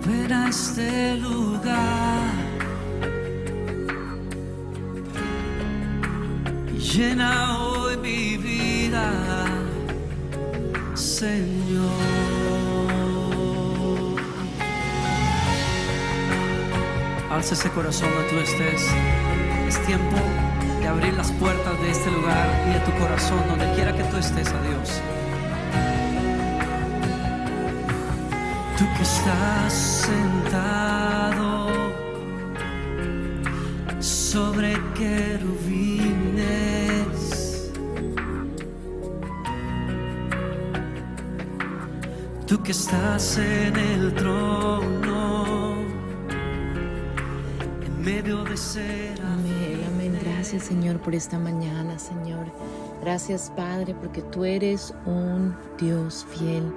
ven a este lugar y llena hoy mi vida, Señor. Alza ese corazón donde tú estés. Es tiempo de abrir las puertas de este lugar y de tu corazón, donde quiera que tú estés, a Dios. Tú que estás sentado sobre querubines, tú que estás en el trono, en medio de ser. Amén, amén. Gracias, Señor, por esta mañana, Señor. Gracias, Padre, porque tú eres un Dios fiel.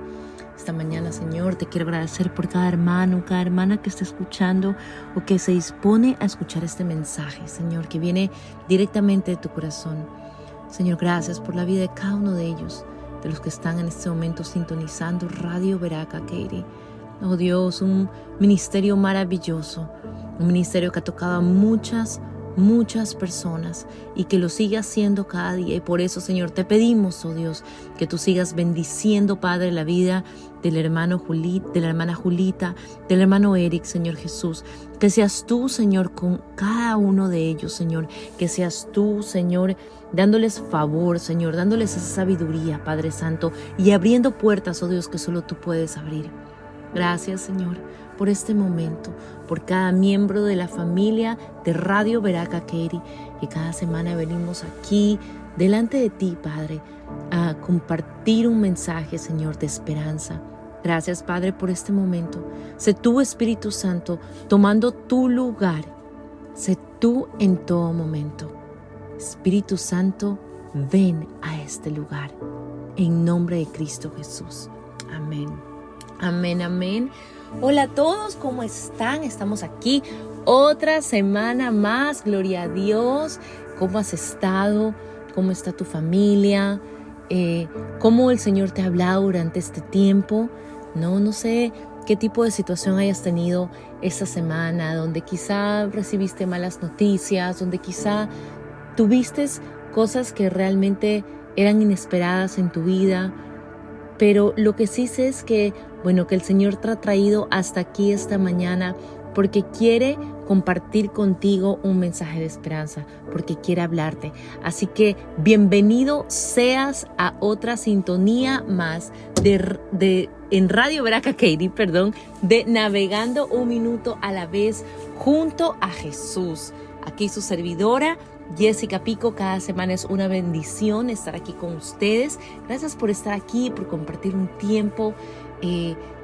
Esta mañana, Señor, te quiero agradecer por cada hermano, cada hermana que está escuchando o que se dispone a escuchar este mensaje, Señor, que viene directamente de tu corazón. Señor, gracias por la vida de cada uno de ellos, de los que están en este momento sintonizando Radio Beraka Katy. Oh Dios, un ministerio maravilloso, un ministerio que ha tocado a muchas personas y que lo sigue haciendo cada día. Y por eso, Señor, te pedimos, oh Dios, que tú sigas bendiciendo, Padre, la vida del hermano de la hermana Julita, del hermano Eric, Señor Jesús. Que seas tú, Señor, con cada uno de ellos, Señor. Que seas tú, Señor, dándoles favor, Señor, dándoles esa sabiduría, Padre Santo, y abriendo puertas, oh Dios, que solo tú puedes abrir. Gracias, Señor, por este momento, por cada miembro de la familia de Radio Beraka Katy, que cada semana venimos aquí delante de ti, Padre, a compartir un mensaje, Señor, de esperanza. Gracias, Padre, por este momento. Sé tú, Espíritu Santo, tomando tu lugar. Sé tú en todo momento. Espíritu Santo, ven a este lugar. En nombre de Cristo Jesús. Amén. Amén, amén. Hola a todos, ¿cómo están? Estamos aquí otra semana más, gloria a Dios. ¿Cómo has estado? ¿Cómo está tu familia? ¿Cómo el Señor te ha hablado durante este tiempo? No sé qué tipo de situación hayas tenido esta semana, donde quizá recibiste malas noticias, donde quizá tuviste cosas que realmente eran inesperadas en tu vida. Pero lo que sí sé es que el Señor te ha traído hasta aquí esta mañana porque quiere compartir contigo un mensaje de esperanza, porque quiere hablarte. Así que bienvenido seas a otra sintonía más en Radio Beraka Katy, de Navegando un Minuto a la Vez junto a Jesús. Aquí su servidora, Jessica Pico. Cada semana es una bendición estar aquí con ustedes. Gracias por estar aquí, por compartir un tiempo,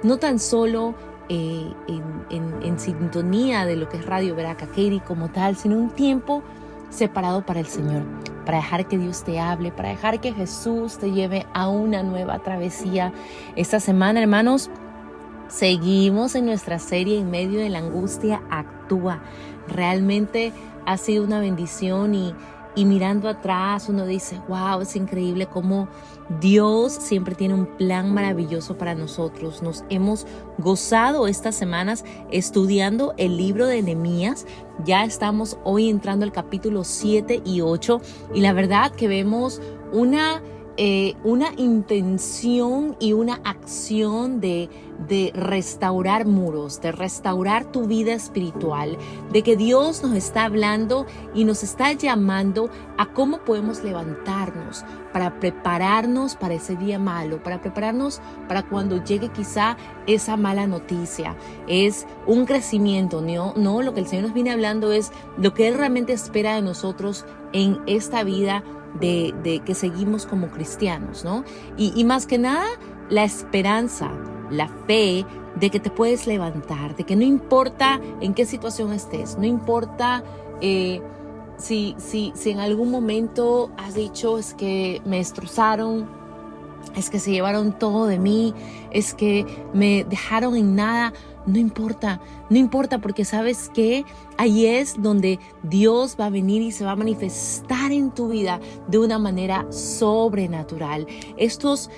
no tan solo en sintonía de lo que es Radio Beraka Katy como tal, sino un tiempo separado para el Señor, para dejar que Dios te hable, para dejar que Jesús te lleve a una nueva travesía. Esta semana, hermanos, seguimos en nuestra serie En medio de la angustia actúa. Realmente ha sido una bendición y mirando atrás uno dice, wow, es increíble cómo Dios siempre tiene un plan maravilloso para nosotros. Nos hemos gozado estas semanas estudiando el libro de Nehemías. Ya estamos hoy entrando al capítulo 7 y 8 y la verdad que vemos una intención y una acción de restaurar muros, de restaurar tu vida espiritual, de que Dios nos está hablando y nos está llamando a cómo podemos levantarnos para prepararnos para ese día malo, para prepararnos para cuando llegue quizá esa mala noticia. Es un crecimiento, no, lo que el Señor nos viene hablando es lo que Él realmente espera de nosotros en esta vida de que seguimos como cristianos, ¿no? Y más que nada, la esperanza, la fe de que te puedes levantar, de que no importa en qué situación estés, no importa si en algún momento has dicho es que me destrozaron, es que se llevaron todo de mí, es que me dejaron en nada. no importa porque sabes que ahí es donde Dios va a venir y se va a manifestar en tu vida de una manera sobrenatural. Estas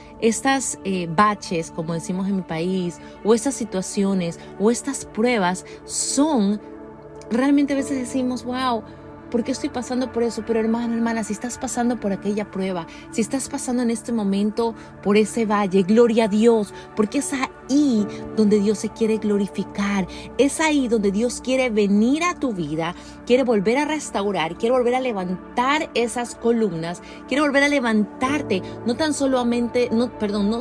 baches, como decimos en mi país, o estas situaciones, o estas pruebas son, realmente a veces decimos, wow, ¿por qué estoy pasando por eso? Pero hermana, si estás pasando por aquella prueba, si estás pasando en este momento por ese valle, gloria a Dios, porque es ahí donde Dios se quiere glorificar, es ahí donde Dios quiere venir a tu vida, quiere volver a restaurar, quiere volver a levantar esas columnas, quiere volver a levantarte, no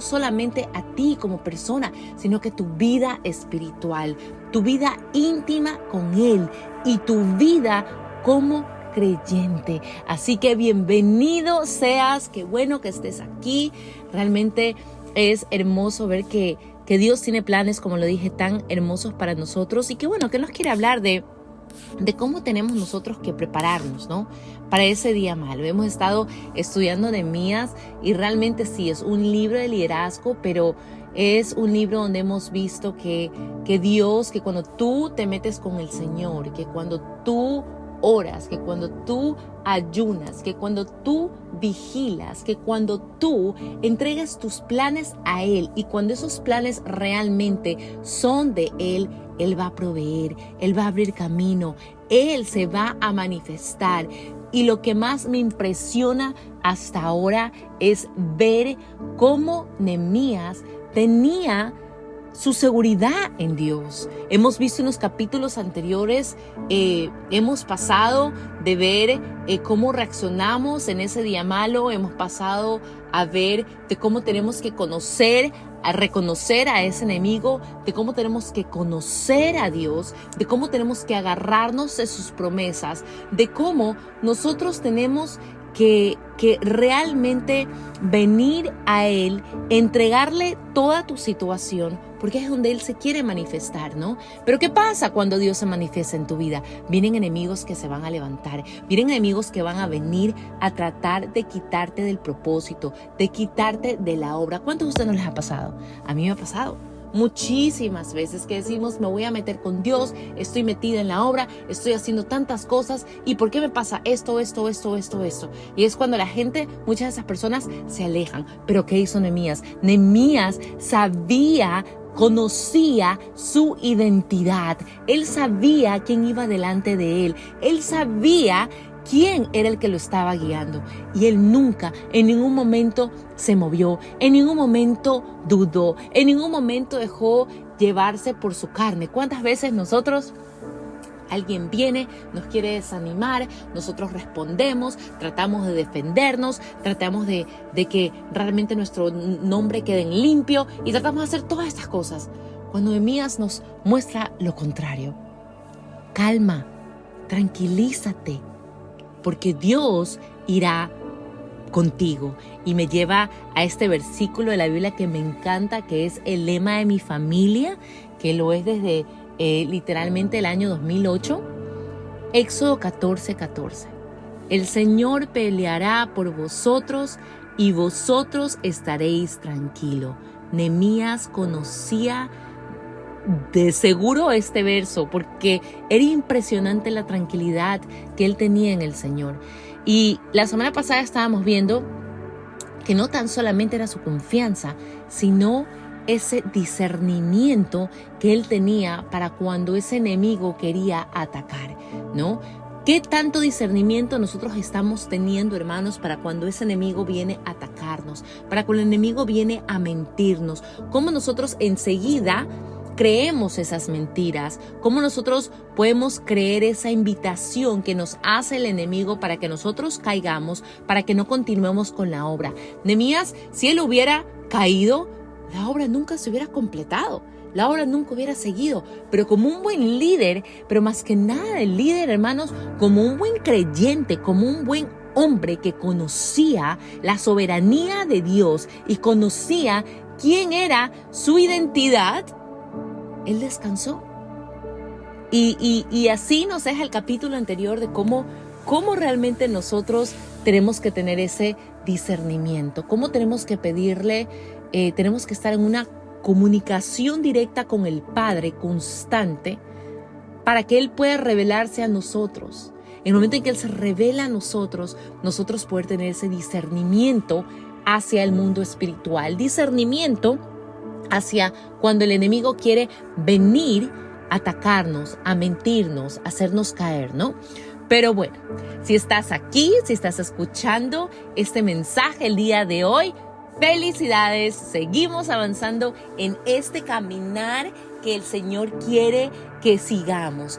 solamente a ti como persona, sino que tu vida espiritual, tu vida íntima con Él y tu vida como creyente. Así que bienvenido seas, qué bueno que estés aquí. Realmente es hermoso ver que Dios tiene planes, como lo dije, tan hermosos para nosotros y que bueno, que nos quiere hablar de cómo tenemos nosotros que prepararnos, ¿no? Para ese día malo. Hemos estado estudiando Nehemías y realmente sí, es un libro de liderazgo, pero es un libro donde hemos visto que Dios, que cuando tú te metes con el Señor, que cuando tú oras, que cuando tú ayunas, que cuando tú vigilas, que cuando tú entregas tus planes a Él y cuando esos planes realmente son de Él, Él va a proveer, Él va a abrir camino, Él se va a manifestar. Y lo que más me impresiona hasta ahora es ver cómo Nehemías tenía su seguridad en Dios. Hemos visto en los capítulos anteriores, hemos pasado de ver cómo reaccionamos en ese día malo, hemos pasado a ver de cómo tenemos que a reconocer a ese enemigo, de cómo tenemos que conocer a Dios, de cómo tenemos que agarrarnos de sus promesas, de cómo nosotros tenemos que realmente venir a Él, entregarle toda tu situación, porque es donde Él se quiere manifestar, ¿no? Pero ¿qué pasa cuando Dios se manifiesta en tu vida? Vienen enemigos que se van a levantar, vienen enemigos que van a venir a tratar de quitarte del propósito, de quitarte de la obra. ¿Cuántos de ustedes no les ha pasado? A mí me ha pasado muchísimas veces que decimos, me voy a meter con Dios, estoy metida en la obra, estoy haciendo tantas cosas, ¿y por qué me pasa esto? Y es cuando la gente, muchas de esas personas se alejan. ¿Pero qué hizo Nehemías? Nehemías conocía su identidad. Él sabía quién iba delante de él. Él sabía quién era el que lo estaba guiando. Y él nunca, en ningún momento se movió, en ningún momento dudó, en ningún momento dejó llevarse por su carne. ¿Cuántas veces alguien viene, nos quiere desanimar, nosotros respondemos, tratamos de defendernos, tratamos de que realmente nuestro nombre quede en limpio y tratamos de hacer todas estas cosas? Cuando Nehemías nos muestra lo contrario. Calma, tranquilízate, porque Dios irá contigo. Y me lleva a este versículo de la Biblia que me encanta, que es el lema de mi familia, que lo es desde literalmente el año 2008, Éxodo 14:14. El Señor peleará por vosotros y vosotros estaréis tranquilos. Nehemías conocía de seguro este verso porque era impresionante la tranquilidad que él tenía en el Señor. Y la semana pasada estábamos viendo que no tan solamente era su confianza, sino ese discernimiento que él tenía para cuando ese enemigo quería atacar, ¿no? ¿Qué tanto discernimiento nosotros estamos teniendo, hermanos, para cuando ese enemigo viene a atacarnos, para cuando el enemigo viene a mentirnos? ¿Cómo nosotros enseguida creemos esas mentiras? ¿Cómo nosotros podemos creer esa invitación que nos hace el enemigo para que nosotros caigamos, para que no continuemos con la obra? Nehemías, si él hubiera caído, la obra nunca se hubiera completado, la obra nunca hubiera seguido. Pero como un buen líder, pero más que nada el líder, hermanos, como un buen creyente, como un buen hombre que conocía la soberanía de Dios y conocía quién era su identidad, él descansó. Y así nos deja el capítulo anterior de cómo realmente nosotros tenemos que tener ese discernimiento, cómo tenemos que pedirle, tenemos que estar en una comunicación directa con el Padre constante para que Él pueda revelarse a nosotros. En el momento en que Él se revela a nosotros poder tener ese discernimiento hacia el mundo espiritual. Discernimiento hacia cuando el enemigo quiere venir a atacarnos, a mentirnos, a hacernos caer, ¿no? Pero bueno, si estás aquí, si estás escuchando este mensaje el día de hoy, felicidades, seguimos avanzando en este caminar que el Señor quiere que sigamos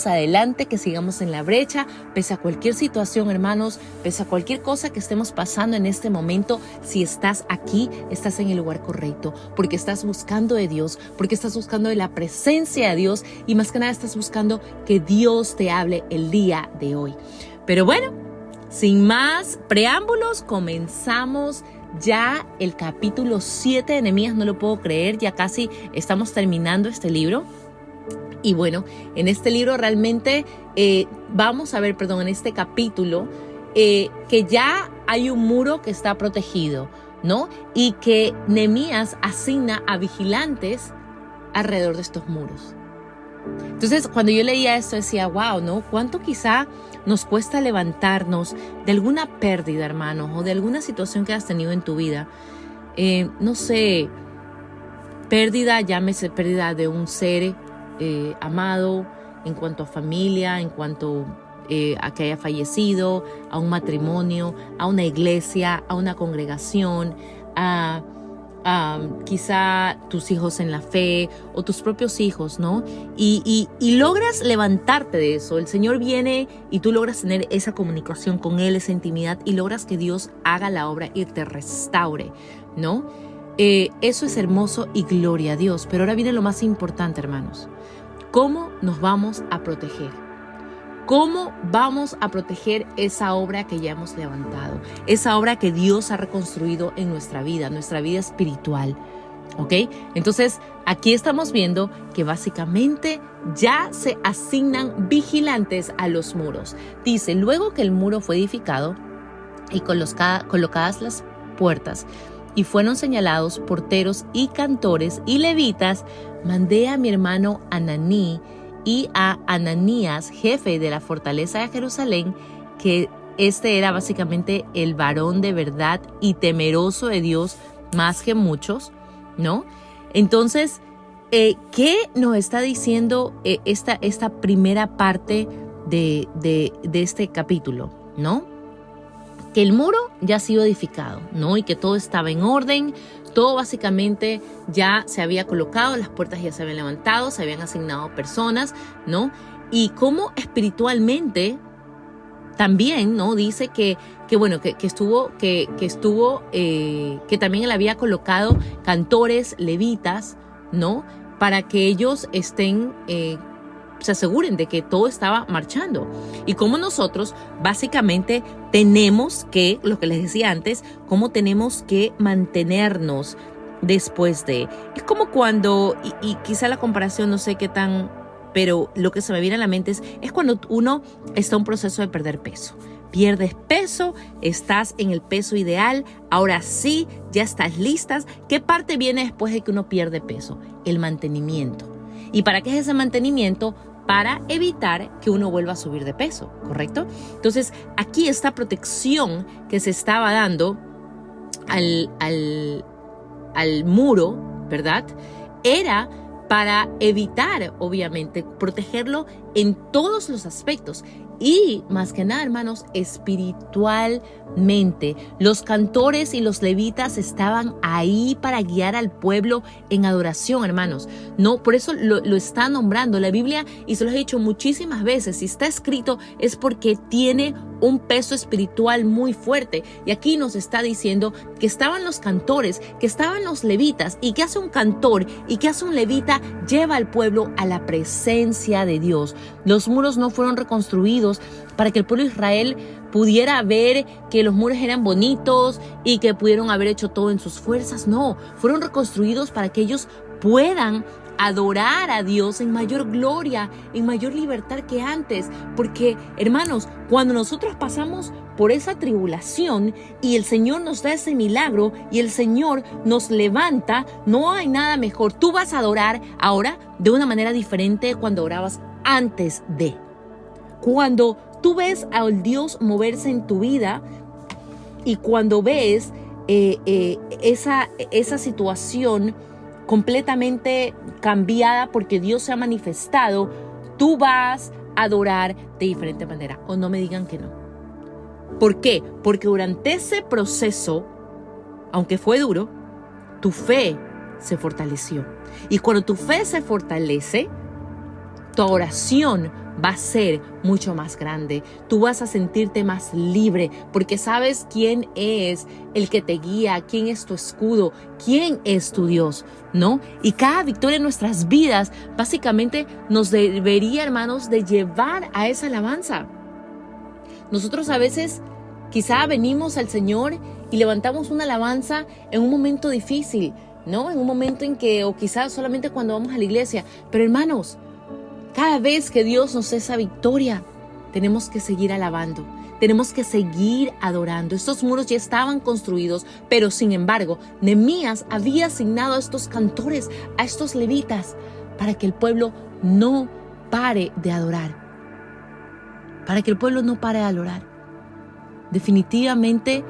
adelante, que sigamos en la brecha, pese a cualquier situación, hermanos, pese a cualquier cosa que estemos pasando en este momento. Si estás aquí, estás en el lugar correcto, porque estás buscando de Dios, porque estás buscando de la presencia de Dios y más que nada estás buscando que Dios te hable el día de hoy. Pero bueno, sin más preámbulos, comenzamos ya el capítulo 7 de Nehemías. No lo puedo creer, ya casi estamos terminando este libro. Y bueno, en este libro realmente vamos a ver, en este capítulo, que ya hay un muro que está protegido, ¿no? Y que Nehemías asigna a vigilantes alrededor de estos muros. Entonces, cuando yo leía esto decía, wow, ¿no? ¿Cuánto quizá nos cuesta levantarnos de alguna pérdida, hermanos, o de alguna situación que has tenido en tu vida? No sé, pérdida, llámese pérdida de un ser amado, en cuanto a familia, en cuanto a que haya fallecido, a un matrimonio, a una iglesia, a una congregación, a quizá tus hijos en la fe o tus propios hijos, ¿no? Y logras levantarte de eso. El Señor viene y tú logras tener esa comunicación con Él, esa intimidad, y logras que Dios haga la obra y te restaure, ¿no? Eso es hermoso y gloria a Dios. Pero ahora viene lo más importante, hermanos. ¿Cómo nos vamos a proteger? ¿Cómo vamos a proteger esa obra que ya hemos levantado? Esa obra que Dios ha reconstruido en nuestra vida espiritual. ¿Ok? Entonces, aquí estamos viendo que básicamente ya se asignan vigilantes a los muros. Dice, luego que el muro fue edificado y colocadas las puertas y fueron señalados porteros y cantores y levitas, mandé a mi hermano Ananí y a Ananías, jefe de la fortaleza de Jerusalén, que este era básicamente el varón de verdad y temeroso de Dios más que muchos, ¿no? Entonces, ¿qué nos está diciendo esta primera parte de este capítulo, ¿no? Que el muro ya ha sido edificado, ¿no? Y que todo estaba en orden. Todo básicamente ya se había colocado, las puertas ya se habían levantado, se habían asignado personas, ¿no? Y cómo espiritualmente también, ¿no? Dice que también él había colocado cantores, levitas, ¿no? Para que ellos se aseguren de que todo estaba marchando. Y como nosotros básicamente tenemos que, lo que les decía antes, cómo tenemos que mantenernos después de. Es como cuando, y quizá la comparación no sé qué tan, pero lo que se me viene a la mente es cuando uno está en un proceso de perder peso. Pierdes peso, estás en el peso ideal, ahora sí, ya estás listas. ¿Qué parte viene después de que uno pierde peso? El mantenimiento. ¿Y para qué es ese mantenimiento? Para evitar que uno vuelva a subir de peso, ¿correcto? Entonces, aquí esta protección que se estaba dando al muro, ¿verdad? Era para evitar, obviamente, protegerlo en todos los aspectos. Y más que nada, hermanos, espiritualmente. Los cantores y los levitas estaban ahí para guiar al pueblo en adoración, hermanos. No, por eso lo está nombrando la Biblia, y se lo he dicho muchísimas veces. Si está escrito es porque tiene un peso espiritual muy fuerte. Y aquí nos está diciendo que estaban los cantores, que estaban los levitas. ¿Y qué hace un cantor? ¿Y qué hace un levita? Lleva al pueblo a la presencia de Dios. Los muros no fueron reconstruidos para que el pueblo de Israel pudiera ver que los muros eran bonitos y que pudieron haber hecho todo en sus fuerzas. No, fueron reconstruidos para que ellos puedan adorar a Dios en mayor gloria, en mayor libertad que antes. Porque, hermanos, cuando nosotros pasamos por esa tribulación y el Señor nos da ese milagro y el Señor nos levanta, no hay nada mejor. Tú vas a adorar ahora de una manera diferente cuando orabas antes de. Cuando tú ves al Dios moverse en tu vida y cuando ves esa situación completamente cambiada porque Dios se ha manifestado, tú vas a adorar de diferente manera. O no me digan que no. ¿Por qué? Porque durante ese proceso, aunque fue duro, tu fe se fortaleció. Y cuando tu fe se fortalece, tu oración va a ser mucho más grande. Tú vas a sentirte más libre porque sabes quién es el que te guía, quién es tu escudo, quién es tu Dios, ¿no? Y cada victoria en nuestras vidas básicamente nos debería, hermanos, de llevar a esa alabanza. Nosotros a veces quizá venimos al Señor y levantamos una alabanza en un momento difícil, ¿no? En un momento en que, o quizás solamente cuando vamos a la iglesia. Pero hermanos, cada vez que Dios nos dé esa victoria, tenemos que seguir alabando, tenemos que seguir adorando. Estos muros ya estaban construidos, pero sin embargo, Nehemías había asignado a estos cantores, a estos levitas, para que el pueblo no pare de adorar. Para que el pueblo no pare de adorar. Definitivamente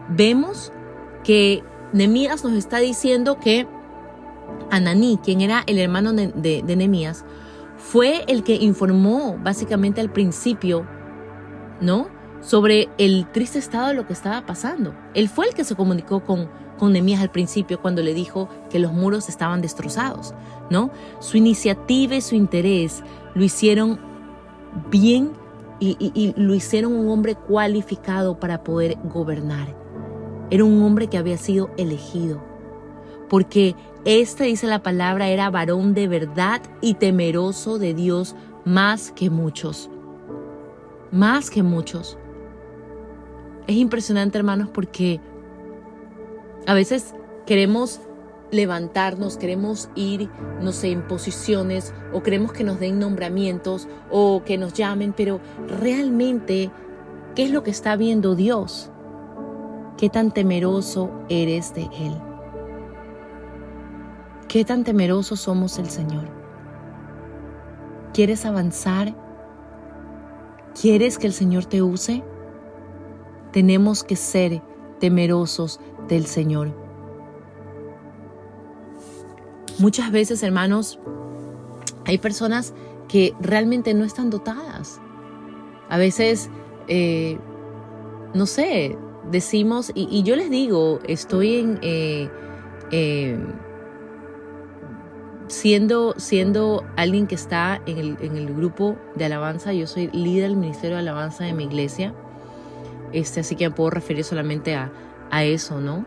vemos que Nehemías nos está diciendo que Ananí, quien era el hermano de Nehemías, fue el que informó básicamente al principio, ¿no?, sobre el triste estado de lo que estaba pasando. Él fue el que se comunicó con Nehemías al principio cuando le dijo que los muros estaban destrozados, ¿no? Su iniciativa y su interés lo hicieron bien y lo hicieron un hombre cualificado para poder gobernar. Era un hombre que había sido elegido, porque dice la palabra, era varón de verdad y temeroso de Dios más que muchos. Más que muchos. Es impresionante, hermanos, porque a veces queremos levantarnos, queremos ir, no sé, en posiciones, o queremos que nos den nombramientos o que nos llamen, pero realmente, ¿qué es lo que está viendo Dios? ¿Qué tan temeroso eres de Él? ¿Qué tan temerosos somos del Señor? ¿Quieres avanzar? ¿Quieres que el Señor te use? Tenemos que ser temerosos del Señor. Muchas veces, hermanos, hay personas que realmente no están dotadas. A veces, no sé, decimos, y yo les digo, estoy siendo alguien que está en el grupo de alabanza. Yo soy líder del ministerio de alabanza de mi iglesia, así que me puedo referir solamente a eso, ¿no?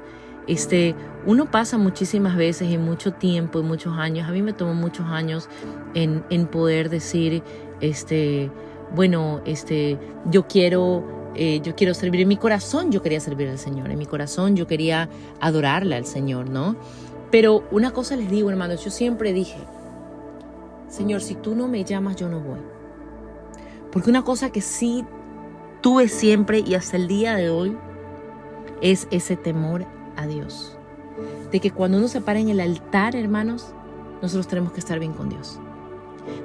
Uno pasa muchísimas veces y mucho tiempo y muchos años. A mí me tomó muchos años en poder decir, yo quiero servir. En mi corazón yo quería servir al Señor, en mi corazón yo quería adorarle al Señor, ¿no? Pero una cosa les digo, hermanos, yo siempre dije, Señor, si tú no me llamas, yo no voy. Porque una cosa que sí tuve siempre y hasta el día de hoy es ese temor a Dios. De que cuando uno se para en el altar, hermanos, nosotros tenemos que estar bien con Dios.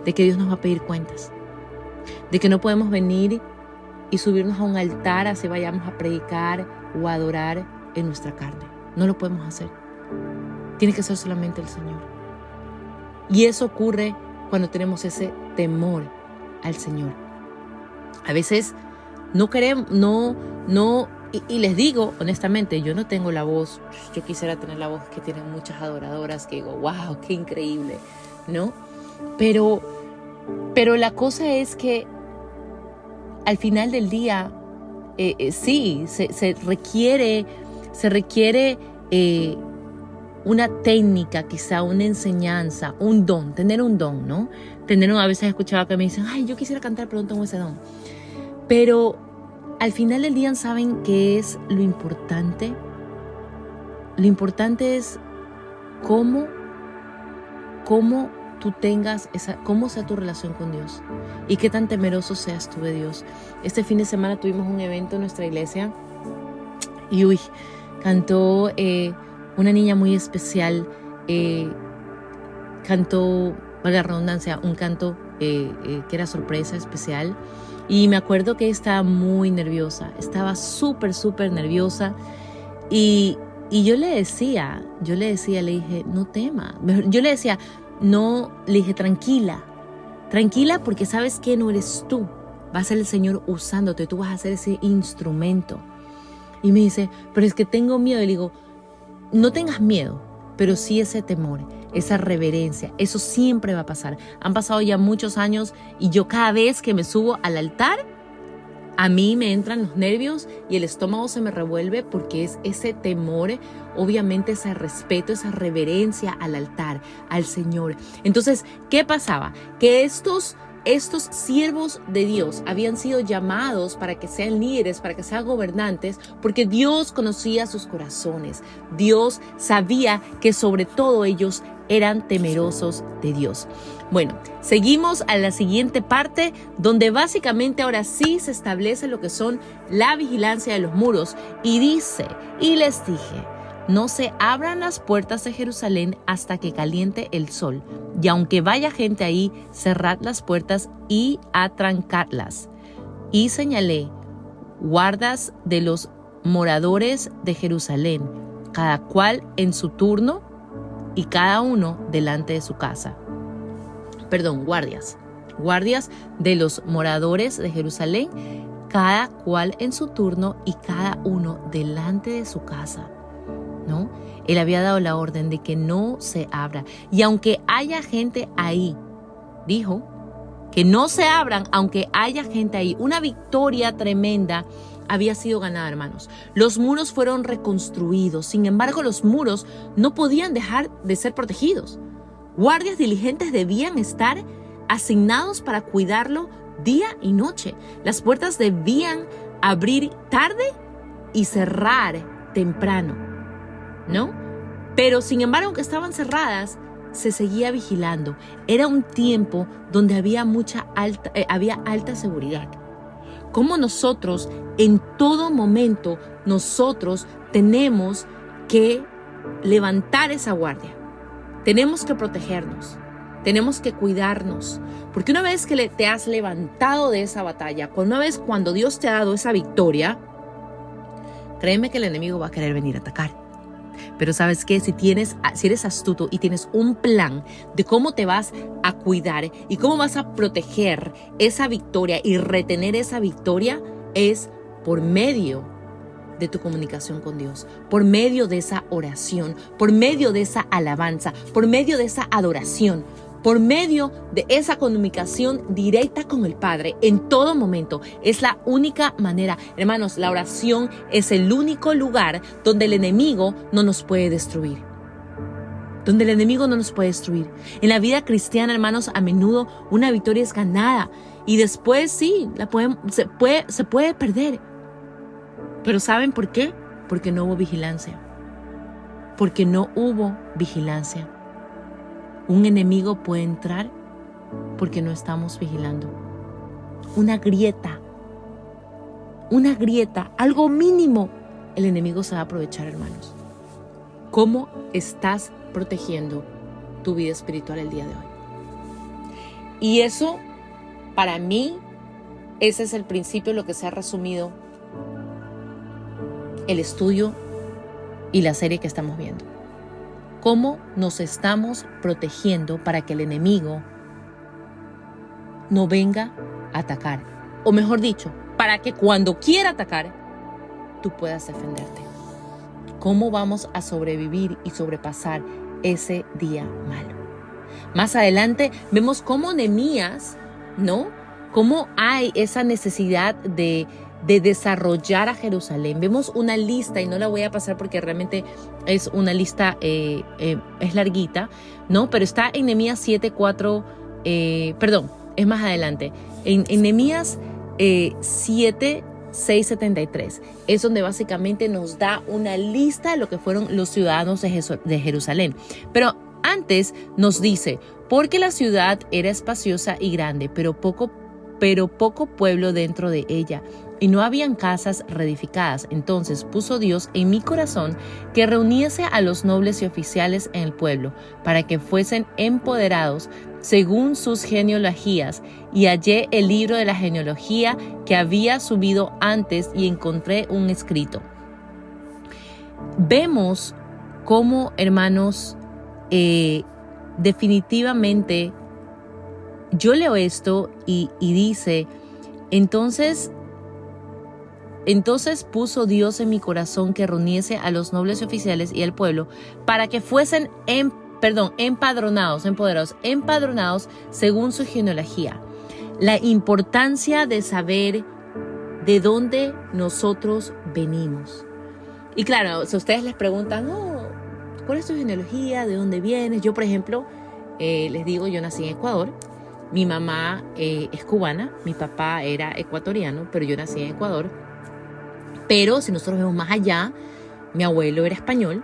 De que Dios nos va a pedir cuentas. De que no podemos venir y subirnos a un altar así vayamos a predicar o a adorar en nuestra carne. No lo podemos hacer. Tiene que ser solamente el Señor. Y eso ocurre cuando tenemos ese temor al Señor. A veces no queremos, y les digo honestamente, yo no tengo la voz. Yo quisiera tener la voz que tienen muchas adoradoras, que digo, wow, qué increíble, ¿no? Pero la cosa es que al final del día, sí, se requiere una técnica, quizá una enseñanza, un don, tener un don, ¿no? A veces he escuchado que me dicen, ay, yo quisiera cantar, pero no tengo ese don. Pero al final del día, ¿saben qué es lo importante? Lo importante es cómo tú tengas cómo sea tu relación con Dios y qué tan temeroso seas tú de Dios. Este fin de semana tuvimos un evento en nuestra iglesia y cantó una niña muy especial, cantó, valga la redundancia, un canto que era sorpresa especial. Y me acuerdo que estaba muy nerviosa, estaba súper nerviosa. Y yo le decía, le dije, no tema. Yo le decía, no, le dije, tranquila porque sabes que no eres tú. Va a ser el Señor usándote, tú vas a ser ese instrumento. Y me dice, pero es que tengo miedo. Y le digo, no tengas miedo, pero sí ese temor, esa reverencia, eso siempre va a pasar. Han pasado ya muchos años y yo cada vez que me subo al altar, a mí me entran los nervios y el estómago se me revuelve porque es ese temor, obviamente ese respeto, esa reverencia al altar, al Señor. Entonces, ¿qué pasaba? Que estos siervos de Dios habían sido llamados para que sean líderes, para que sean gobernantes, porque Dios conocía sus corazones. Dios sabía que sobre todo ellos eran temerosos de Dios. Bueno, seguimos a la siguiente parte, donde básicamente ahora sí se establece lo que son la vigilancia de los muros. Y dice, y les dije, no se abran las puertas de Jerusalén hasta que caliente el sol. Y aunque vaya gente ahí, cerrad las puertas y atrancadlas. Y señalé guardas de los moradores de Jerusalén, cada cual en su turno y cada uno delante de su casa. Guardias de los moradores de Jerusalén, cada cual en su turno y cada uno delante de su casa. ¿No? Él había dado la orden de que no se abra. Y aunque haya gente ahí, dijo que no se abran aunque haya gente ahí. Una victoria tremenda había sido ganada, hermanos. Los muros fueron reconstruidos. Sin embargo, los muros no podían dejar de ser protegidos. Guardias diligentes debían estar asignados para cuidarlo día y noche. Las puertas debían abrir tarde y cerrar temprano, ¿no? Pero sin embargo, aunque estaban cerradas, se seguía vigilando. Era un tiempo donde había alta seguridad. Como nosotros, en todo momento, nosotros tenemos que levantar esa guardia. Tenemos que protegernos. Tenemos que cuidarnos. Porque una vez que te has levantado de esa batalla, una vez cuando Dios te ha dado esa victoria, créeme que el enemigo va a querer venir a atacar. Pero ¿sabes qué? Si eres astuto y tienes un plan de cómo te vas a cuidar y cómo vas a proteger esa victoria y retener esa victoria, es por medio de tu comunicación con Dios, por medio de esa oración, por medio de esa alabanza, por medio de esa adoración, por medio de esa comunicación directa con el Padre en todo momento. Es la única manera. Hermanos, la oración es el único lugar donde el enemigo no nos puede destruir. Donde el enemigo no nos puede destruir. En la vida cristiana, hermanos, a menudo una victoria es ganada y después sí, se puede perder. Pero ¿saben por qué? Porque no hubo vigilancia. Porque no hubo vigilancia. Un enemigo puede entrar porque no estamos vigilando. Una grieta, algo mínimo, el enemigo se va a aprovechar, hermanos. ¿Cómo estás protegiendo tu vida espiritual el día de hoy? Y eso, para mí, ese es el principio, lo que se ha resumido el estudio y la serie que estamos viendo. ¿Cómo nos estamos protegiendo para que el enemigo no venga a atacar? O mejor dicho, para que cuando quiera atacar, tú puedas defenderte. ¿Cómo vamos a sobrevivir y sobrepasar ese día malo? Más adelante vemos cómo Nehemías, ¿no? Cómo hay esa necesidad de desarrollar a Jerusalén. Vemos una lista y no la voy a pasar porque realmente es una lista, es larguita, ¿no? Pero está en Nehemías 7:4, es más adelante. En Nehemías 7:6-73 es donde básicamente nos da una lista de lo que fueron los ciudadanos de Jerusalén. Pero antes nos dice, porque la ciudad era espaciosa y grande, pero poco pueblo dentro de ella, y no habían casas reedificadas. Entonces puso Dios en mi corazón que reuniese a los nobles y oficiales en el pueblo, para que fuesen empoderados según sus genealogías, y hallé el libro de la genealogía que había subido antes y encontré un escrito. Vemos cómo, hermanos, definitivamente yo leo esto y dice, entonces puso Dios en mi corazón que reuniese a los nobles y oficiales y al pueblo para que fuesen empoderados según su genealogía. La importancia de saber de dónde nosotros venimos. Y claro, si ustedes les preguntan, ¿cuál es tu genealogía? ¿De dónde vienes? Yo, por ejemplo, les digo, yo nací en Ecuador. Mi mamá es cubana, mi papá era ecuatoriano, pero yo nací en Ecuador. Pero si nosotros vemos más allá, mi abuelo era español,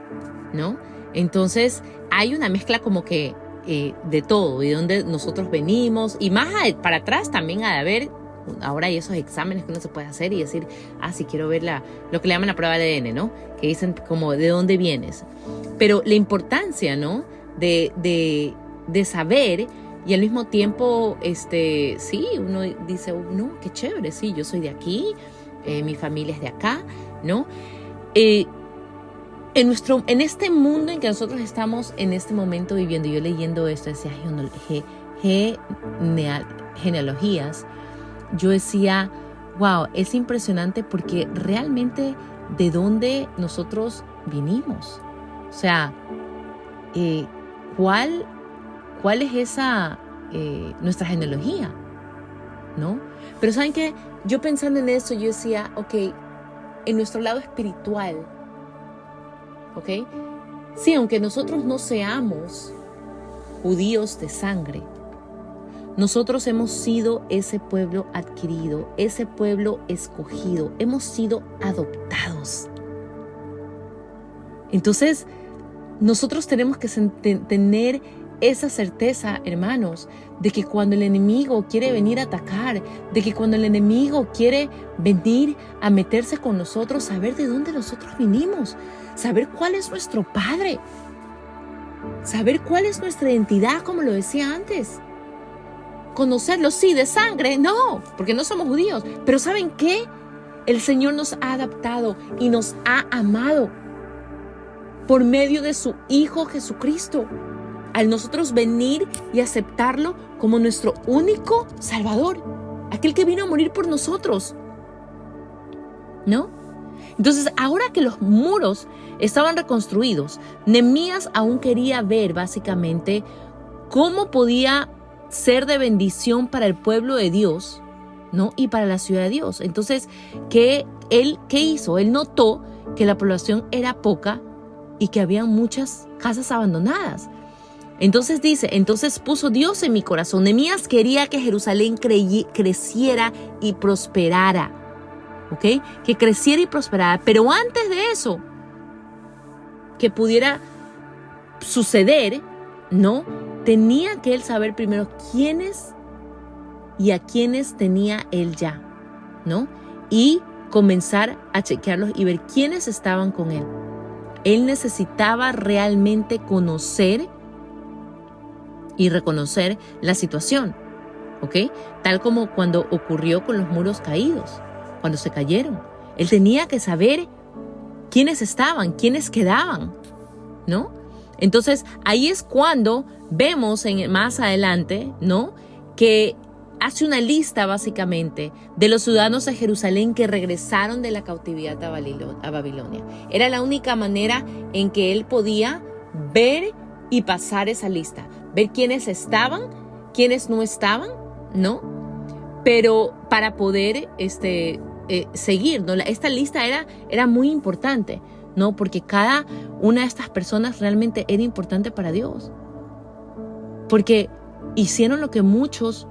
¿no? Entonces hay una mezcla como que de todo, de dónde nosotros venimos, y más para atrás también ha de haber, ahora hay esos exámenes que uno se puede hacer y decir, si quiero ver lo que le llaman la prueba de ADN, ¿no? Que dicen como de dónde vienes. Pero la importancia, ¿no? De saber, y al mismo tiempo, sí, uno dice, no, qué chévere, sí, yo soy de aquí, mi familia es de acá, ¿no? En este mundo en que nosotros estamos en este momento viviendo, yo leyendo esto, decía genealogías, yo decía, wow, es impresionante porque realmente de dónde nosotros vinimos. O sea, ¿cuál es esa nuestra genealogía? ¿No? Pero ¿saben qué? Yo pensando en eso, yo decía, en nuestro lado espiritual, sí, aunque nosotros no seamos judíos de sangre, nosotros hemos sido ese pueblo adquirido, ese pueblo escogido, hemos sido adoptados. Entonces, nosotros tenemos que tener esa certeza, hermanos, de que cuando el enemigo quiere venir a atacar, de que cuando el enemigo quiere venir a meterse con nosotros, saber de dónde nosotros vinimos, saber cuál es nuestro Padre, saber cuál es nuestra identidad, como lo decía antes. Conocerlo, sí, de sangre, no, porque no somos judíos, pero ¿saben qué? El Señor nos ha adaptado y nos ha amado por medio de su Hijo Jesucristo. Al nosotros venir y aceptarlo como nuestro único Salvador, aquel que vino a morir por nosotros, ¿no? Entonces, ahora que los muros estaban reconstruidos, Nehemías aún quería ver básicamente cómo podía ser de bendición para el pueblo de Dios, ¿no? Y para la ciudad de Dios. Entonces, ¿qué hizo? Él notó que la población era poca y que había muchas casas abandonadas. Entonces dice, entonces puso Dios en mi corazón. Nehemías quería que Jerusalén creciera y prosperara, ¿ok? Que creciera y prosperara. Pero antes de eso, que pudiera suceder, ¿no? Tenía que él saber primero quiénes y a quiénes tenía él ya, ¿no? Y comenzar a chequearlos y ver quiénes estaban con él. Él necesitaba realmente conocer y reconocer la situación, ¿ok? Tal como cuando ocurrió con los muros caídos, cuando se cayeron. Él tenía que saber quiénes estaban, quiénes quedaban, ¿no? Entonces, ahí es cuando vemos más adelante, ¿no? Que hace una lista básicamente de los ciudadanos de Jerusalén que regresaron de la cautividad a Babilonia. Era la única manera en que él podía ver y pasar esa lista. Ver quiénes estaban, quiénes no estaban, ¿no? Pero para poder seguir, ¿no? Esta lista era muy importante, ¿no? Porque cada una de estas personas realmente era importante para Dios. Porque hicieron lo que muchos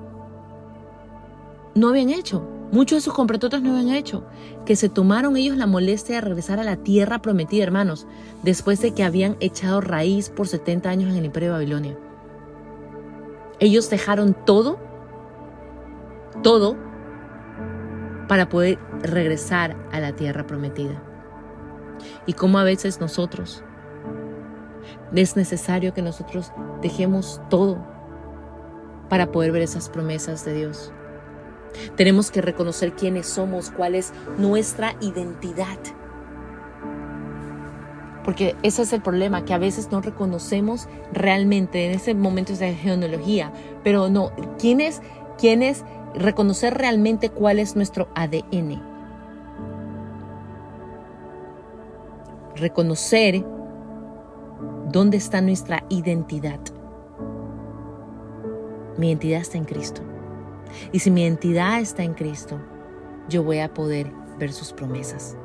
no habían hecho. Muchos de sus compatriotas no habían hecho. Que se tomaron ellos la molestia de regresar a la tierra prometida, hermanos, después de que habían echado raíz por 70 años en el Imperio de Babilonia. Ellos dejaron todo para poder regresar a la tierra prometida. Y como a veces nosotros, es necesario que nosotros dejemos todo para poder ver esas promesas de Dios. Tenemos que reconocer quiénes somos, cuál es nuestra identidad. Porque ese es el problema, que a veces no reconocemos realmente en ese momento de genealogía, pero no, ¿quién es reconocer realmente cuál es nuestro ADN? Reconocer dónde está nuestra identidad. Mi identidad está en Cristo. Y si mi identidad está en Cristo, yo voy a poder ver sus promesas.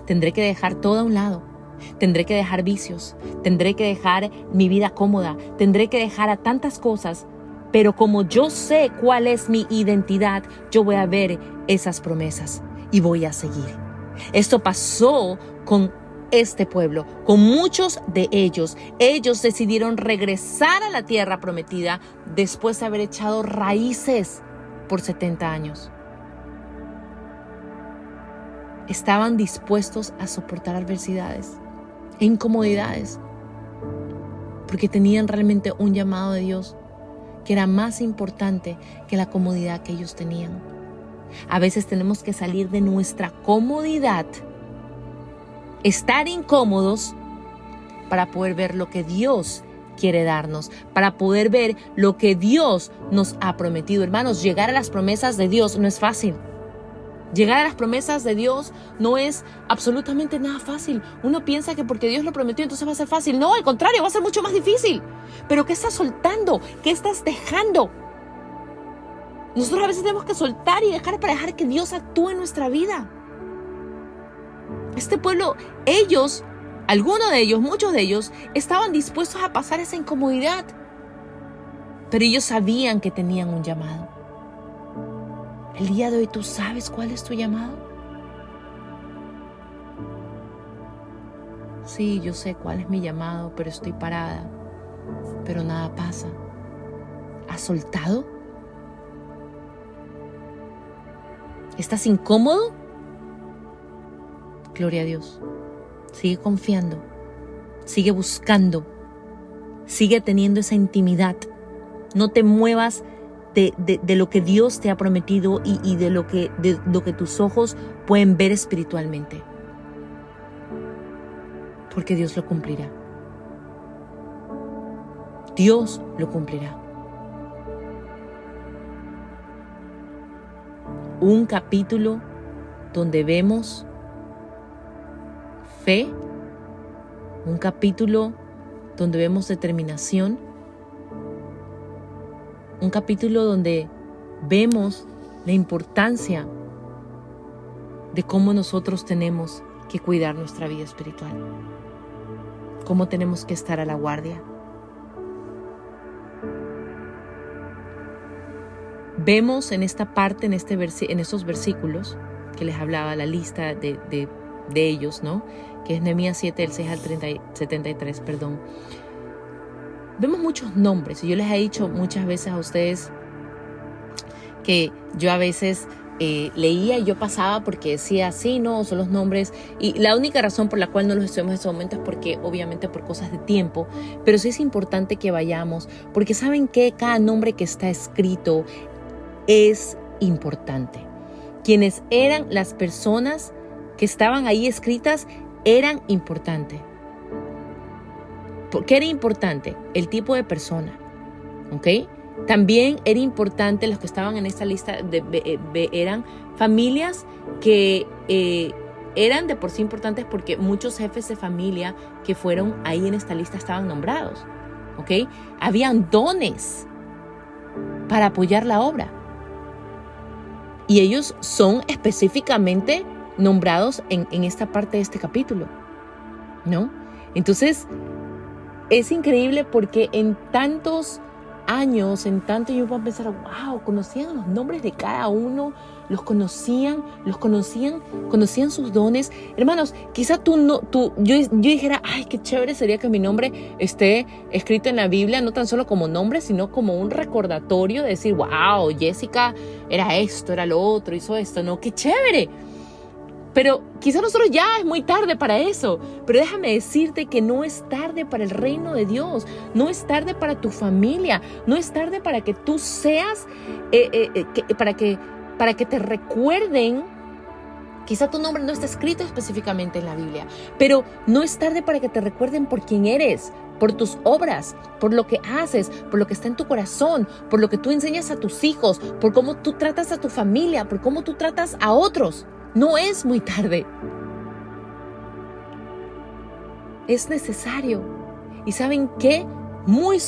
Tendré que dejar todo a un lado. Tendré que dejar vicios. Tendré que dejar mi vida cómoda. Tendré que dejar a tantas cosas. Pero como yo sé cuál es mi identidad, yo voy a ver esas promesas y voy a seguir. Esto pasó con este pueblo, con muchos de ellos. Ellos decidieron regresar a la tierra prometida después de haber echado raíces por 70 años. Estaban dispuestos a soportar adversidades e incomodidades porque tenían realmente un llamado de Dios que era más importante que la comodidad que ellos tenían. A veces tenemos que salir de nuestra comodidad, estar incómodos para poder ver lo que Dios quiere darnos, para poder ver lo que Dios nos ha prometido. Hermanos, llegar a las promesas de Dios no es fácil. Llegar a las promesas de Dios no es absolutamente nada fácil. Uno piensa que porque Dios lo prometió entonces va a ser fácil. No, al contrario, va a ser mucho más difícil. Pero ¿qué estás soltando? ¿Qué estás dejando? Nosotros a veces tenemos que soltar y dejar para dejar que Dios actúe en nuestra vida. Este pueblo, ellos, algunos de ellos, muchos de ellos, estaban dispuestos a pasar esa incomodidad. Pero ellos sabían que tenían un llamado. El día de hoy, ¿tú sabes cuál es tu llamado? Sí, yo sé cuál es mi llamado, pero estoy parada. Pero nada pasa. ¿Has soltado? ¿Estás incómodo? Gloria a Dios. Sigue confiando. Sigue buscando. Sigue teniendo esa intimidad. No te muevas de lo que Dios te ha prometido y de lo que tus ojos pueden ver espiritualmente. Porque Dios lo cumplirá. Dios lo cumplirá. Un capítulo donde vemos fe, un capítulo donde vemos determinación, un capítulo donde vemos la importancia de cómo nosotros tenemos que cuidar nuestra vida espiritual, cómo tenemos que estar a la guardia. Vemos en esta parte, en estos versículos que les hablaba, la lista de ellos, ¿no? Que es Nehemías 7, del 6 al 73, perdón. Vemos muchos nombres y yo les he dicho muchas veces a ustedes que yo a veces leía y yo pasaba porque decía, sí, no, son los nombres. Y la única razón por la cual no los estudiamos en este momento es porque obviamente por cosas de tiempo, pero sí es importante que vayamos porque saben que cada nombre que está escrito es importante. Quienes eran las personas que estaban ahí escritas eran importantes. ¿Por qué era importante? El tipo de persona, ¿ok? También era importante, los que estaban en esta lista eran familias que eran de por sí importantes porque muchos jefes de familia que fueron ahí en esta lista estaban nombrados, ¿ok? Habían dones para apoyar la obra. Y ellos son específicamente nombrados en esta parte de este capítulo, ¿no? Entonces, es increíble porque en tantos años en tanto, yo puedo pensar, wow, conocían los nombres de cada uno, conocían sus dones. Hermanos, quizá yo dijera, ay, qué chévere sería que mi nombre esté escrito en la Biblia, no tan solo como nombre, sino como un recordatorio de decir, wow, Jessica era esto, era lo otro, hizo esto, ¿no? ¡Qué chévere! Pero quizá nosotros ya es muy tarde para eso. Pero déjame decirte que no es tarde para el reino de Dios. No es tarde para tu familia. No es tarde para que tú seas, para que te recuerden. Quizá tu nombre no está escrito específicamente en la Biblia. Pero no es tarde para que te recuerden por quién eres, por tus obras, por lo que haces, por lo que está en tu corazón, por lo que tú enseñas a tus hijos, por cómo tú tratas a tu familia, por cómo tú tratas a otros. No es muy tarde. Es necesario. ¿Y saben qué? Muy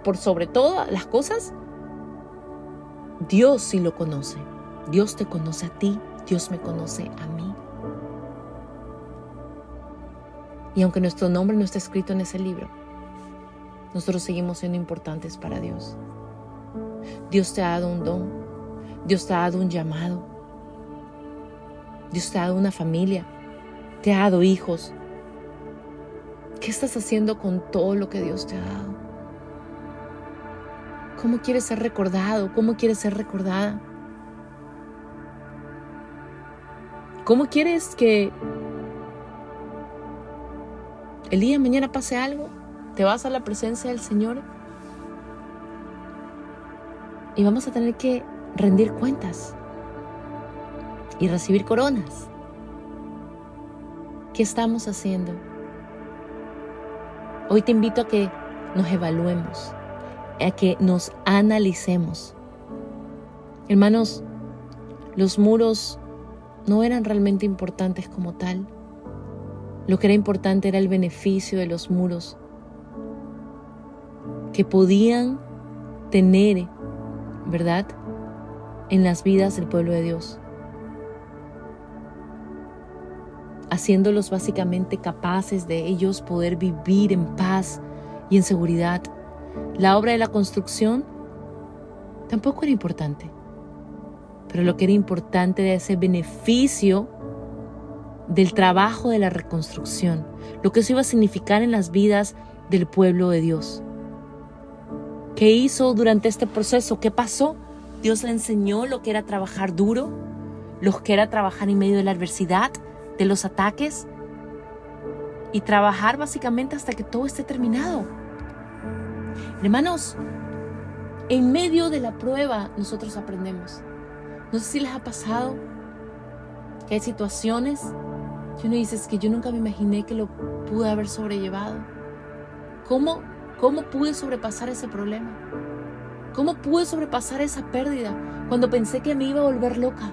por sobre todas las cosas, Dios sí lo conoce. Dios te conoce a ti. Dios me conoce a mí. Y aunque nuestro nombre no está escrito en ese libro, nosotros seguimos siendo importantes para Dios. Dios te ha dado un don. Dios te ha dado un llamado. Dios te ha dado una familia, te ha dado hijos. ¿Qué estás haciendo con todo lo que Dios te ha dado? ¿Cómo quieres ser recordado? ¿Cómo quieres ser recordada? ¿Cómo quieres que el día de mañana pase algo? Te vas a la presencia del Señor y vamos a tener que rendir cuentas y recibir coronas. ¿Qué estamos haciendo? Hoy te invito a que nos evaluemos, a que nos analicemos. Hermanos, los muros no eran realmente importantes como tal. Lo que era importante era el beneficio de los muros que podían tener, ¿verdad?, en las vidas del pueblo de Dios, haciéndolos básicamente capaces de ellos poder vivir en paz y en seguridad. La obra de la construcción tampoco era importante, pero lo que era importante era ese beneficio del trabajo de la reconstrucción, lo que eso iba a significar en las vidas del pueblo de Dios. ¿Qué hizo durante este proceso? ¿Qué pasó? Dios le enseñó lo que era trabajar duro, lo que era trabajar en medio de la adversidad, de los ataques, y trabajar básicamente hasta que todo esté terminado. Hermanos, en medio de la prueba nosotros aprendemos. No sé si les ha pasado que hay situaciones que uno dice, es que yo nunca me imaginé que lo pude haber sobrellevado. ¿Cómo pude sobrepasar ese problema? ¿Cómo pude sobrepasar esa pérdida cuando pensé que me iba a volver loca?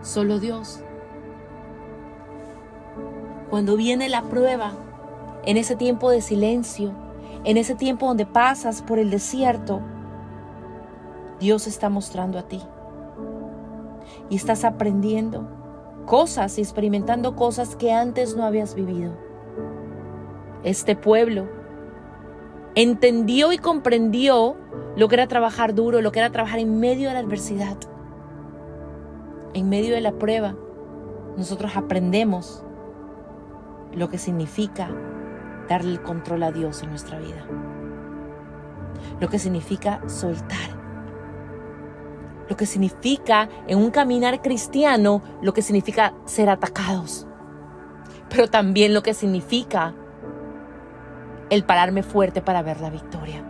Solo Dios. Cuando viene la prueba, en ese tiempo de silencio, en ese tiempo donde pasas por el desierto, Dios está mostrando a ti. Y estás aprendiendo cosas y experimentando cosas que antes no habías vivido. Este pueblo entendió y comprendió lo que era trabajar duro, lo que era trabajar en medio de la adversidad. En medio de la prueba, nosotros aprendemos lo que significa darle el control a Dios en nuestra vida. Lo que significa soltar. Lo que significa en un caminar cristiano, lo que significa ser atacados. Pero también lo que significa el pararme fuerte para ver la victoria.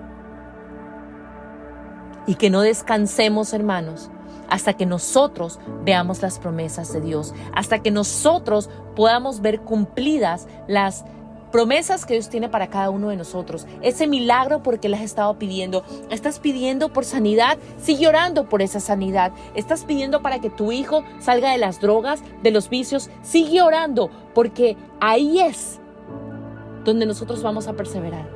Y que no descansemos, hermanos, hasta que nosotros veamos las promesas de Dios, hasta que nosotros podamos ver cumplidas las promesas que Dios tiene para cada uno de nosotros. Ese milagro porque le has estado pidiendo. Estás pidiendo por sanidad, sigue orando por esa sanidad. Estás pidiendo para que tu hijo salga de las drogas, de los vicios, sigue orando, porque ahí es donde nosotros vamos a perseverar.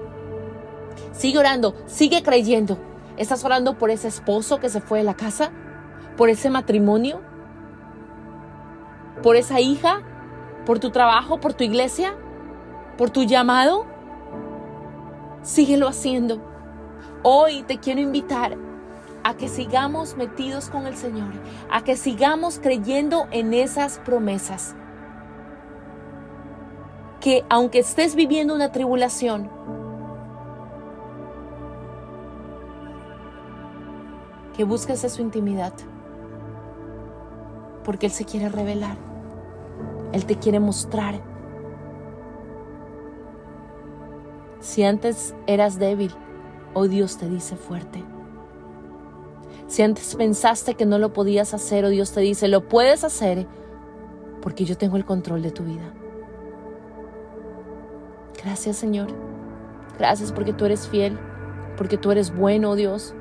Sigue orando, sigue creyendo. ¿Estás orando por ese esposo que se fue de la casa? ¿Por ese matrimonio? ¿Por esa hija? ¿Por tu trabajo? ¿Por tu iglesia? ¿Por tu llamado? Síguelo haciendo. Hoy te quiero invitar a que sigamos metidos con el Señor, a que sigamos creyendo en esas promesas. Que aunque estés viviendo una tribulación, que busques su intimidad, porque Él se quiere revelar, Él te quiere mostrar. Si antes eras débil, hoy Dios te dice fuerte. Si antes pensaste que no lo podías hacer, hoy Dios te dice, lo puedes hacer porque yo tengo el control de tu vida. Gracias, Señor. Gracias porque tú eres fiel, porque tú eres bueno, oh Dios.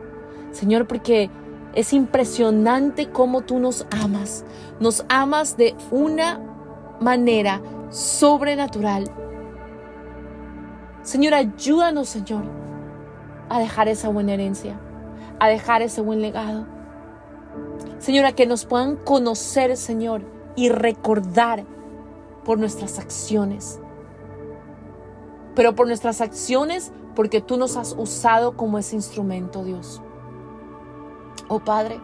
Señor, porque es impresionante cómo tú nos amas. Nos amas de una manera sobrenatural. Señor, ayúdanos, Señor, a dejar esa buena herencia, a dejar ese buen legado. Señor, a que nos puedan conocer, Señor, y recordar por nuestras acciones. Pero por nuestras acciones, porque tú nos has usado como ese instrumento, Dios. Oh Padre,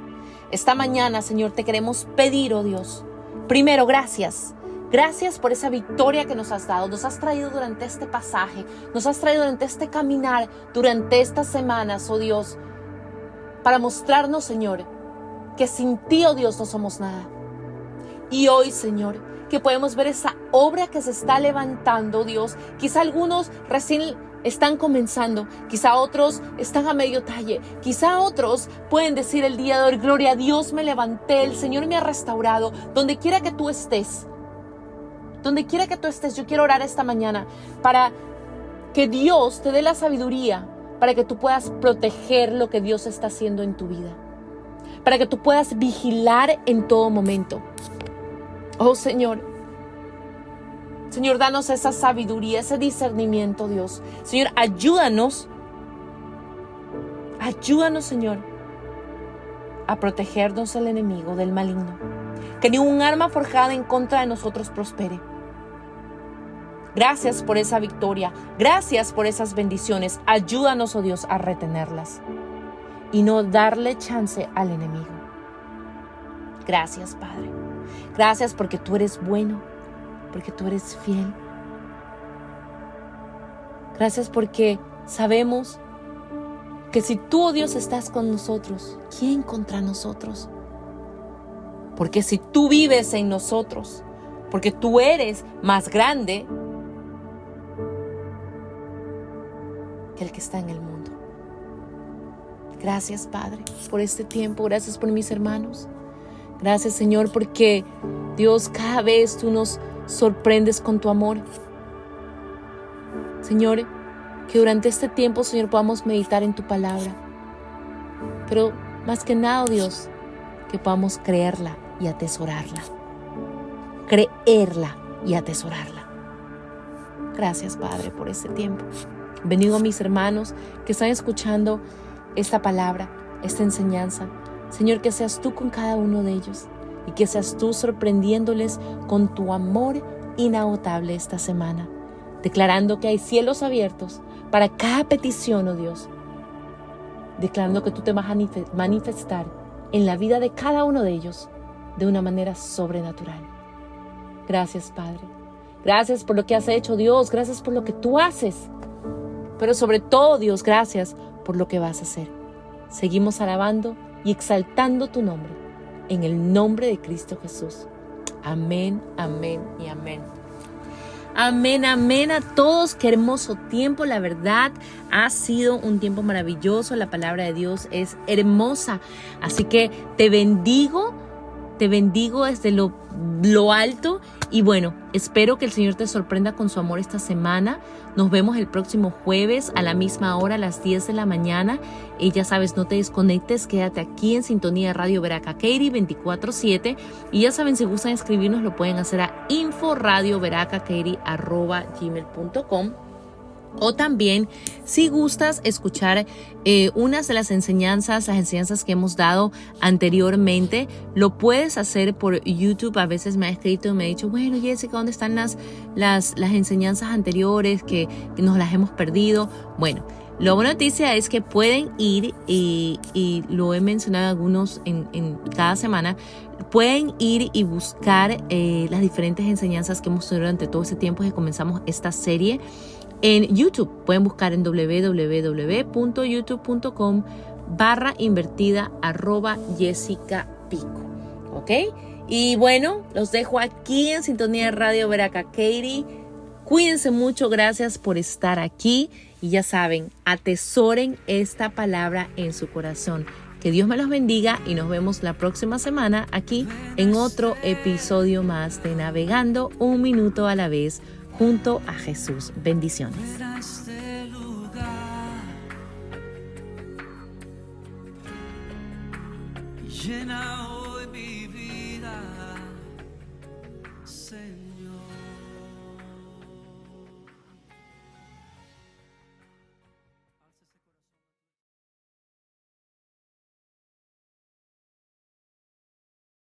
esta mañana, Señor, te queremos pedir, oh Dios, primero, gracias. Gracias por esa victoria que nos has dado, nos has traído durante este pasaje, nos has traído durante este caminar, durante estas semanas, oh Dios, para mostrarnos, Señor, que sin ti, oh Dios, no somos nada. Y hoy, Señor, que podemos ver esa obra que se está levantando, Dios. Quizá algunos recién están comenzando, quizá otros están a medio talle, quizá otros pueden decir el día de hoy, gloria a Dios, me levanté, el Señor me ha restaurado. Donde quiera que tú estés, yo quiero orar esta mañana para que Dios te dé la sabiduría para que tú puedas proteger lo que Dios está haciendo en tu vida, para que tú puedas vigilar en todo momento. Oh Señor, danos esa sabiduría, ese discernimiento, Dios. Señor, ayúdanos, Señor, a protegernos del enemigo, del maligno. Que ningún arma forjada en contra de nosotros prospere. Gracias por esa victoria, gracias por esas bendiciones. Ayúdanos, oh Dios, a retenerlas y no darle chance al enemigo. Gracias, Padre. Gracias porque tú eres bueno, porque tú eres fiel. Gracias porque sabemos que si tú, oh Dios, estás con nosotros, ¿quién contra nosotros? Porque si tú vives en nosotros, porque tú eres más grande que el que está en el mundo. Gracias, Padre, por este tiempo. Gracias por mis hermanos. Gracias, Señor, porque Dios, cada vez tú nos sorprendes con tu amor. Señor, que durante este tiempo, Señor, podamos meditar en tu palabra. Pero más que nada, Dios, que podamos creerla y atesorarla. Creerla y atesorarla. Gracias, Padre, por este tiempo. Bendigo a mis hermanos que están escuchando esta palabra, esta enseñanza. Señor, que seas tú con cada uno de ellos y que seas tú sorprendiéndoles con tu amor inagotable esta semana, declarando que hay cielos abiertos para cada petición, oh Dios, declarando que tú te vas a manifestar en la vida de cada uno de ellos de una manera sobrenatural. Gracias, Padre. Gracias por lo que has hecho, Dios. Gracias por lo que tú haces. Pero sobre todo, Dios, gracias por lo que vas a hacer. Seguimos alabando y exaltando tu nombre, en el nombre de Cristo Jesús. Amén, amén y amén. Amén, amén a todos. Qué hermoso tiempo, la verdad. Ha sido un tiempo maravilloso. La palabra de Dios es hermosa. Así que te bendigo desde lo alto. Y bueno, espero que el Señor te sorprenda con su amor esta semana. Nos vemos el próximo jueves a la misma hora, a las 10 de la mañana. Y ya sabes, no te desconectes, quédate aquí en sintonía de Radio Veraca Katy 24/7. Y ya saben, si gustan escribirnos, lo pueden hacer a info.radioveracakeiri@gmail.com. O también, si gustas escuchar unas de las enseñanzas que hemos dado anteriormente, lo puedes hacer por YouTube. A veces me ha escrito y me ha dicho, bueno, Jessica, ¿dónde están las enseñanzas anteriores que nos las hemos perdido? Bueno, la buena noticia es que pueden ir, y lo he mencionado algunos en cada semana, pueden ir y buscar las diferentes enseñanzas que hemos tenido durante todo ese tiempo que comenzamos esta serie. En YouTube pueden buscar en www.youtube.com/invertida @Jessica ¿ok? Y bueno, los dejo aquí en sintonía de Radio Veraca Katy. Cuídense mucho, gracias por estar aquí. Y ya saben, atesoren esta palabra en su corazón. Que Dios me los bendiga y nos vemos la próxima semana aquí en otro episodio más de Navegando un Minuto a la Vez junto a Jesús. Bendiciones. Este lugar, llena hoy mi vida, Señor.